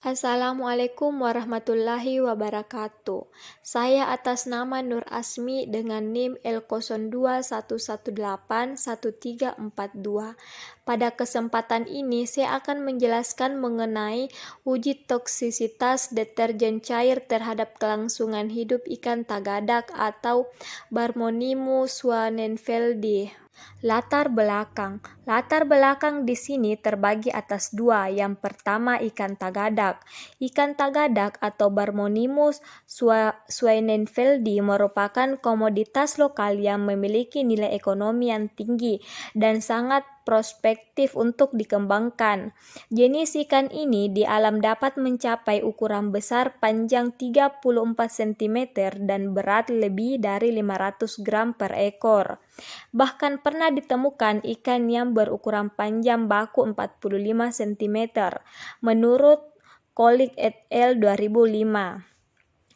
Assalamualaikum warahmatullahi wabarakatuh. Saya atas nama Nur Asmi dengan NIM L0211811342. Pada kesempatan ini saya akan menjelaskan mengenai uji toksisitas deterjen cair terhadap kelangsungan hidup ikan tagadak atau Barmonimus swanenfeldi. Latar belakang di sini terbagi atas dua. Yang pertama, ikan tagadak. Ikan tagadak atau Barmonimus swanenfeldi merupakan komoditas lokal yang memiliki nilai ekonomi yang tinggi dan sangat prospektif untuk dikembangkan. Jenis ikan ini di alam dapat mencapai ukuran besar, panjang 34 cm dan berat lebih dari 500 gram per ekor. Bahkan pernah ditemukan ikan yang berukuran panjang baku 45 cm menurut Kolik et al. 2005.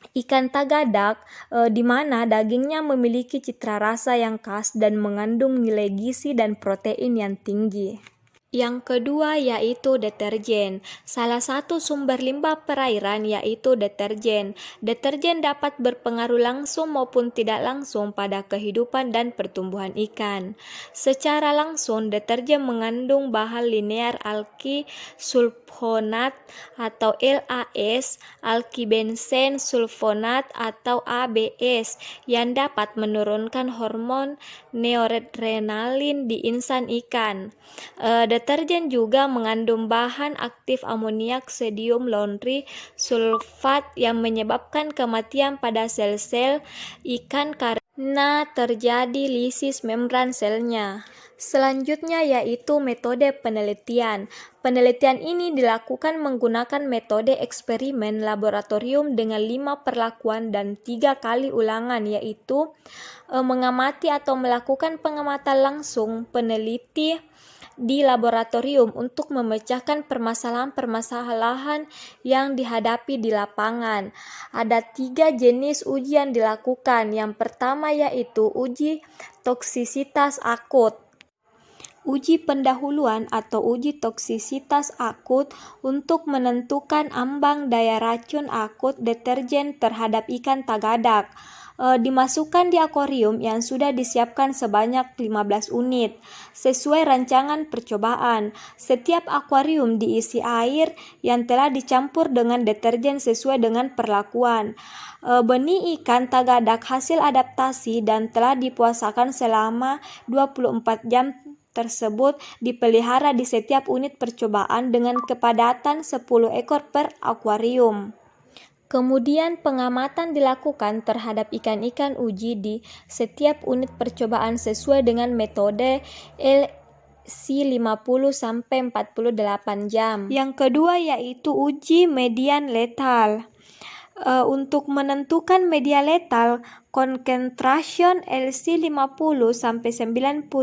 Ikan tagadak di mana dagingnya memiliki cita rasa yang khas dan mengandung nilai gizi dan protein yang tinggi. Yang kedua yaitu deterjen. Salah satu sumber limbah perairan yaitu deterjen. Deterjen dapat berpengaruh langsung maupun tidak langsung pada kehidupan dan pertumbuhan ikan. Secara langsung, deterjen mengandung bahan linear alki sulfonat atau LAS, alkibensen sulfonat atau ABS yang dapat menurunkan hormon noradrenalin di insan ikan. Deterjen juga mengandung bahan aktif amoniak sodium laundry sulfat yang menyebabkan kematian pada sel-sel ikan karena terjadi lisis membran selnya. Selanjutnya yaitu metode penelitian. Penelitian ini dilakukan menggunakan metode eksperimen laboratorium dengan 5 perlakuan dan 3 kali ulangan, yaitu mengamati atau melakukan pengamatan langsung, peneliti di laboratorium untuk memecahkan permasalahan-permasalahan yang dihadapi di lapangan. Ada 3 jenis uji yang dilakukan. Yang pertama yaitu uji toksisitas akut. Uji pendahuluan atau uji toksisitas akut untuk menentukan ambang daya racun akut deterjen terhadap ikan tagadak. Dimasukkan di akuarium yang sudah disiapkan sebanyak 15 unit sesuai rancangan percobaan. Setiap akuarium diisi air yang telah dicampur dengan deterjen sesuai dengan perlakuan. Benih ikan tagadak hasil adaptasi dan telah dipuasakan selama 24 jam tersebut dipelihara di setiap unit percobaan dengan kepadatan 10 ekor per akuarium. Kemudian pengamatan dilakukan terhadap ikan-ikan uji di setiap unit percobaan sesuai dengan metode LC50 sampai 48 jam. Yang kedua yaitu uji median letal. Untuk menentukan media letal, concentration LC50 sampai 96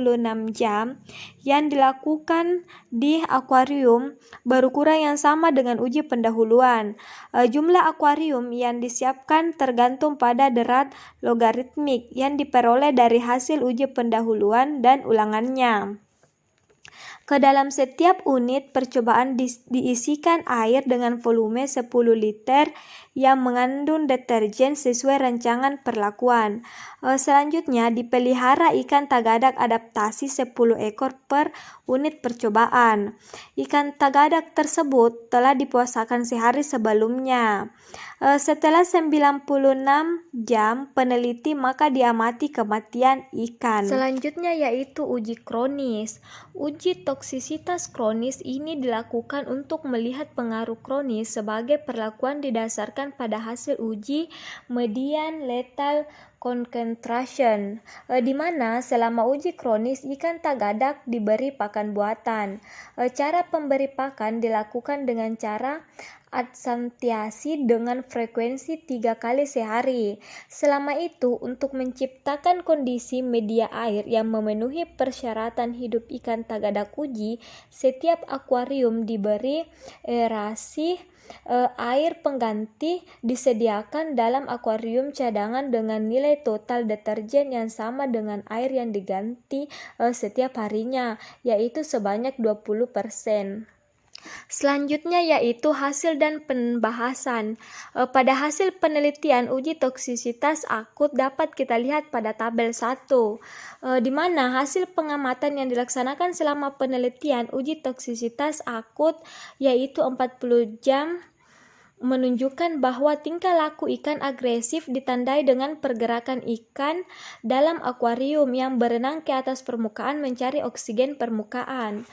jam yang dilakukan di akuarium berukuran yang sama dengan uji pendahuluan. Jumlah akuarium yang disiapkan tergantung pada derat logaritmik yang diperoleh dari hasil uji pendahuluan dan ulangannya. Ke dalam setiap unit percobaan diisikan air dengan volume 10 liter yang mengandung deterjen sesuai rancangan perlakuan. Selanjutnya dipelihara ikan tagadak adaptasi 10 ekor per unit percobaan. Ikan tagadak tersebut telah dipuasakan sehari sebelumnya. Setelah 96 jam peneliti maka diamati kematian ikan. Selanjutnya yaitu uji kronis. Uji toksisitas kronis ini dilakukan untuk melihat pengaruh kronis sebagai perlakuan didasarkan pada hasil uji median lethal concentration, di mana selama uji kronis ikan tagadak diberi pakan buatan. Cara pemberi pakan dilakukan dengan cara absenteasi dengan frekuensi 3 kali sehari. Selama itu, untuk menciptakan kondisi media air yang memenuhi persyaratan hidup ikan tagadak uji, setiap akuarium diberi aerasi air pengganti disediakan dalam akuarium cadangan dengan nilai total deterjen yang sama dengan air yang diganti setiap harinya, yaitu sebanyak 20%. Selanjutnya yaitu hasil dan pembahasan. Pada hasil penelitian uji toksisitas akut dapat kita lihat pada tabel 1, di mana hasil pengamatan yang dilaksanakan selama penelitian uji toksisitas akut yaitu 40 jam menunjukkan bahwa tingkah laku ikan agresif ditandai dengan pergerakan ikan dalam akuarium yang berenang ke atas permukaan mencari oksigen permukaan,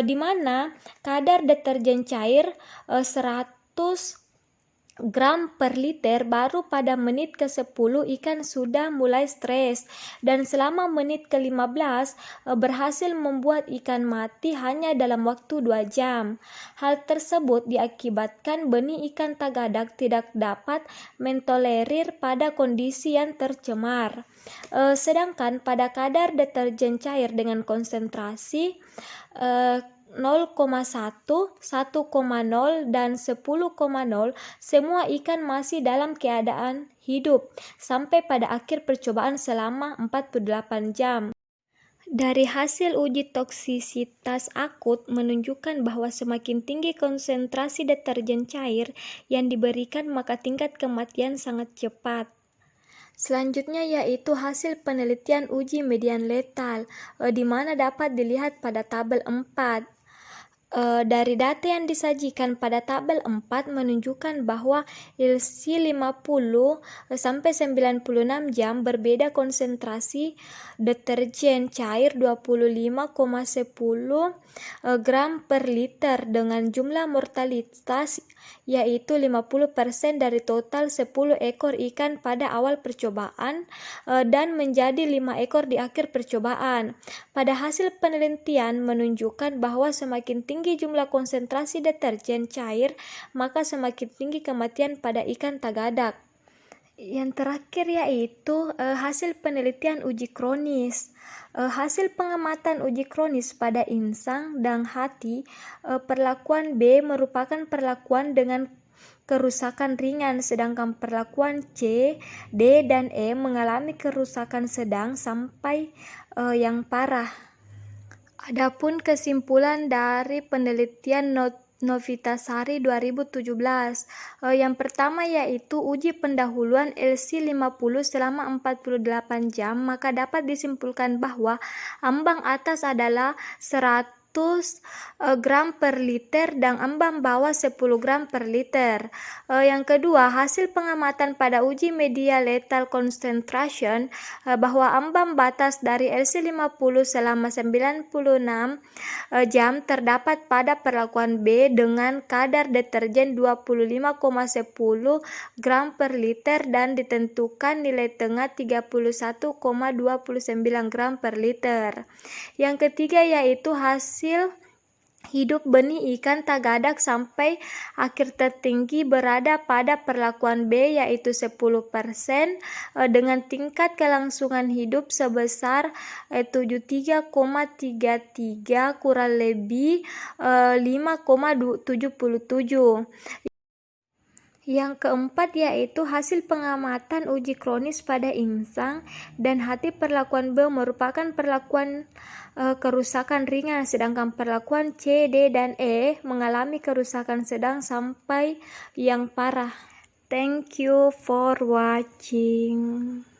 di mana kadar deterjen cair 100 gram per liter baru pada menit ke-10 ikan sudah mulai stres, dan selama menit ke-15 berhasil membuat ikan mati hanya dalam waktu 2 jam. Hal tersebut diakibatkan benih ikan tagadak tidak dapat mentolerir pada kondisi yang tercemar. Sedangkan pada kadar deterjen cair dengan konsentrasi 0,1, 1,0, dan 10,0 semua ikan masih dalam keadaan hidup sampai pada akhir percobaan selama 48 jam. Dari hasil uji toksisitas akut menunjukkan bahwa semakin tinggi konsentrasi deterjen cair yang diberikan maka tingkat kematian sangat cepat. Selanjutnya yaitu hasil penelitian uji median letal, di mana dapat dilihat pada tabel 4. Dari data yang disajikan pada tabel 4 menunjukkan bahwa LC 50 sampai 96 jam berbeda konsentrasi deterjen cair 25,10 gram per liter dengan jumlah mortalitas yaitu 50% dari total 10 ekor ikan pada awal percobaan dan menjadi 5 ekor di akhir percobaan. Pada hasil penelitian menunjukkan bahwa semakin tinggi jumlah konsentrasi deterjen cair, maka semakin tinggi kematian pada ikan tagadak. Yang terakhir yaitu hasil penelitian uji kronis. Hasil pengamatan uji kronis pada insang dan hati, perlakuan B merupakan perlakuan dengan kerusakan ringan, sedangkan perlakuan C, D, dan E mengalami kerusakan sedang sampai yang parah. Adapun kesimpulan dari penelitian Novitasari 2017, yang pertama yaitu uji pendahuluan LC 50 selama 48 jam, maka dapat disimpulkan bahwa ambang atas adalah 100 gram per liter dan ambang bawah 10 gram per liter. Yang kedua, hasil pengamatan pada uji media lethal concentration bahwa ambang batas dari LC 50 selama 96 jam terdapat pada perlakuan B dengan kadar deterjen 25,10 gram per liter dan ditentukan nilai tengah 31,29 gram per liter. Yang ketiga yaitu hasil hidup benih ikan tagadak sampai akhir tertinggi berada pada perlakuan B yaitu 10% dengan tingkat kelangsungan hidup sebesar 73,33 kurang lebih 5,77. Yang keempat yaitu hasil pengamatan uji kronis pada insang dan hati, perlakuan B merupakan perlakuan kerusakan ringan, sedangkan perlakuan C, D, dan E mengalami kerusakan sedang sampai yang parah. Thank you for watching.